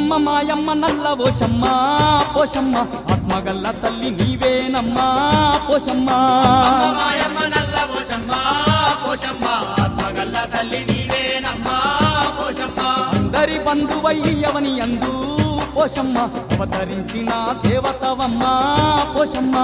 పోషమ్మ మాయమ్మ నల్ల పోషమ్మ పోషమ్మ ఆత్మగల్ల తల్లి నీవేనమ్మా పోషమ్మ మాయమ్మ నల్ల పోషమ్మ పోషమ్మ ఆత్మగల్ల తల్లి నీవేనమ్మా పోషమ్మ అందరి బంధువయ్యవని అందు పోషమ్మ అవతరించిన దేవతవమ్మ పోషమ్మ